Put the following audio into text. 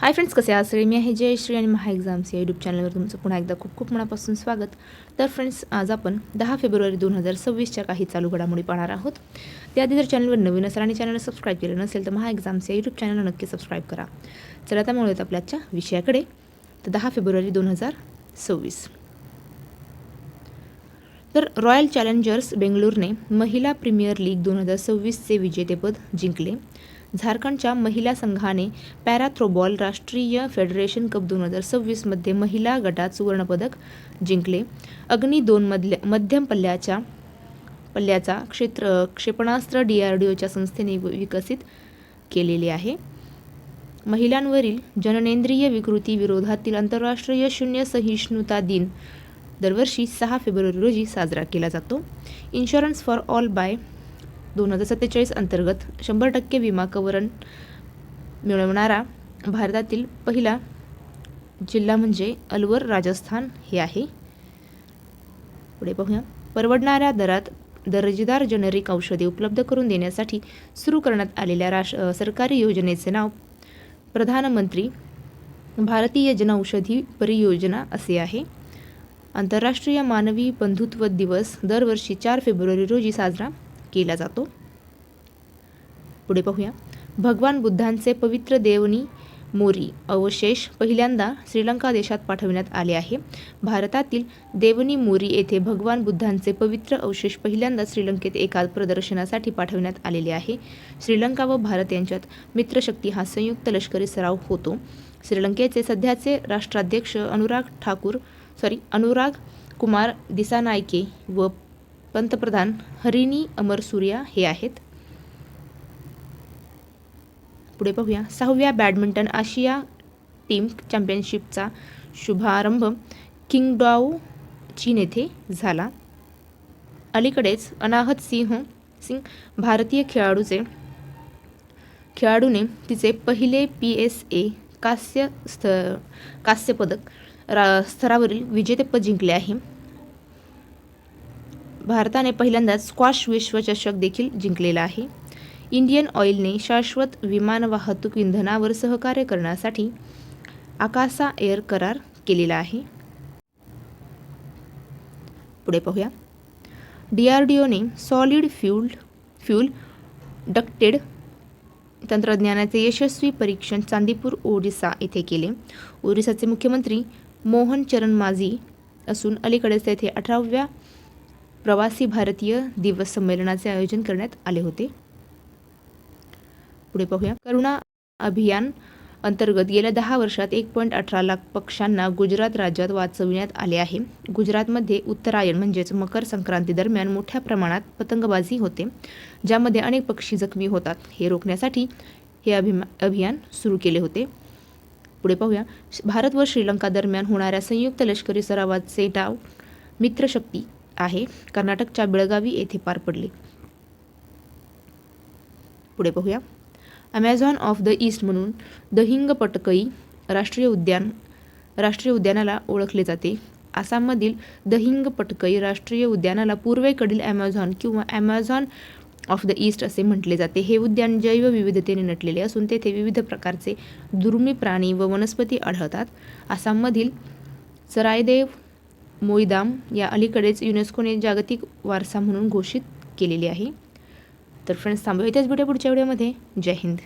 Hi friends, कसे आहात सगळे? मी आहे जयश्री आणि महा एक्झाम्स या यूट्यूब चॅनलवर तुमचं पुन्हा एकदा खूप खूप मनापासून स्वागत. तर फ्रेंड्स, आज आपण 10 फेब्रुवारी 2026च्या काही चालू घडामोडी पाहणार आहोत. त्याआधी जर चॅनलवर नवीन असाल आणि चॅनलला सबस्क्राईब केलं नसेल तर महा एक्झाम्स या यूट्यूब चॅनलला नक्की सबस्क्राईब करा. चला आता मिळूयात आपल्या आजच्या विषयाकडे. तर 10 फेब्रुवारी 2026. तर रॉयल चॅलेंजर्स बेंगळुरूने महिला प्रीमियर लीग 2026चे विजेतेपद जिंकले. झारखंडच्या महिला संघाने पॅराथ्रोबॉल राष्ट्रीय फेडरेशन कप 2026मध्ये महिला गटात सुवर्णपदक जिंकले. अग्नी 2 मध्यम पल्ल्याचा क्षेपणास्त्र DRDOच्या संस्थेने विकसित केलेले आहे. महिलांवरील जननेंद्रिय विकृती विरोधातील आंतरराष्ट्रीय शून्य सहिष्णुता दिन दरवर्षी 6 फेब्रुवारी रोजी साजरा केला जातो. इन्शुरन्स फॉर ऑल बाय 2047 अंतर्गत 100% विमा कव्हर मिळवणारा भारतातील पहिला जिल्हा म्हणजे अलवर, राजस्थान हे आहे. पुढे पाहूया. परवडणाऱ्या दरात दर्जेदार जेनेरिक औषधे उपलब्ध करून देण्यासाठी सुरू करण्यात आलेल्या सरकारी योजनेचे नाव प्रधानमंत्री भारतीय जनऔषधी परियोजना असे आहे. आंतरराष्ट्रीय मानवी बंधुत्व दिवस दरवर्षी 4 फेब्रुवारी रोजी साजरा केला जातो. पुढे पाहूया. भगवान बुद्धांचे पवित्र देवनी मोरी अवशेष पहिल्यांदा श्रीलंका देशात पाठविण्यात आले आहे. भारतातील देवनी मोरी येथे भगवान बुद्धांचे पवित्र अवशेष पहिल्यांदा श्रीलंकेत एका प्रदर्शनासाठी पाठविण्यात आलेले आहे. श्रीलंका व भारत यांच्यात मित्रशक्ती हा संयुक्त लष्करी सराव होतो. श्रीलंकेचे सध्याचे राष्ट्राध्यक्ष अनुराग कुमार दिसानायके व पंतप्रधान हरिनी अमरसूर्या हे आहेत. पुढे पाहूया. 6व्या बॅडमिंटन आशिया टीम चॅम्पियनशिपचा शुभारंभ किंगडाओ चीन येथे झाला. अलीकडेच अनाहत सिंह भारतीय खेळाडूने तिचे पहिले PSA कांस्य पदक स्तरावरील विजेतेपद जिंकले आहे. भारताने पहिल्यांदाच स्क्वॉश विश्वचषक देखील जिंकलेला आहे. इंडियन ऑइलने शाश्वत विमान वाहतूक इंधनावर सहकार्य करण्यासाठी आकासा एअर करार केलेला आहे. पुढे पाहूया. DRDOने सॉलिड फ्यूल डक्टेड तंत्रज्ञानाचे यशस्वी परीक्षण चांदीपूर, ओडिसा येथे केले. ओडिसाचे मुख्यमंत्री मोहन चरण माझी असून अलीकडेच तेथे 18व्या प्रवासी भारतीय दिवस संमेलनाचे आयोजन करण्यात आले होते. पुढे पाहूया. करुणा अभियान अंतर्गत गेल्या 10 वर्षात 1.18 लाख पक्ष्यांना गुजरात राज्यात वाचविण्यात आले आहे. गुजरातमध्ये उत्तरायण म्हणजेच मकर संक्रांती दरम्यान मोठ्या प्रमाणात पतंगबाजी होते, ज्यामध्ये अनेक पक्षी जखमी होतात. हे रोखण्यासाठी हे अभियान सुरू केले होते. पुढे पाहूया. भारत व श्रीलंका दरम्यान होणाऱ्या संयुक्त लष्करी सरावाचे नाव मित्रशक्ती आहे. कर्नाटकच्या बेळगावी येथे पार पडले. पुढे पाहूया. ॲमेझॉन ऑफ द ईस्ट म्हणून दहिंग पटकई राष्ट्रीय उद्यानाला ओळखले जाते. आसाममधील दहिंग पटकई राष्ट्रीय उद्यानाला पूर्वेकडील ॲमेझॉन किंवा ॲमेझॉन ऑफ द ईस्ट असे म्हटले जाते. हे उद्यान जैवविविधतेने नटलेले असून तेथे विविध प्रकारचे दुर्मिळ प्राणी व वनस्पती आढळतात. आसाममधील चराईदेव मोईदाम या अलीकडेच युनेस्कोने जागतिक वारसा म्हणून घोषित केलेले आहे. तर फ्रेंड्स, थांबूया इथेच. भेटूया पुढच्या व्हिडिओमध्ये. जय हिंद.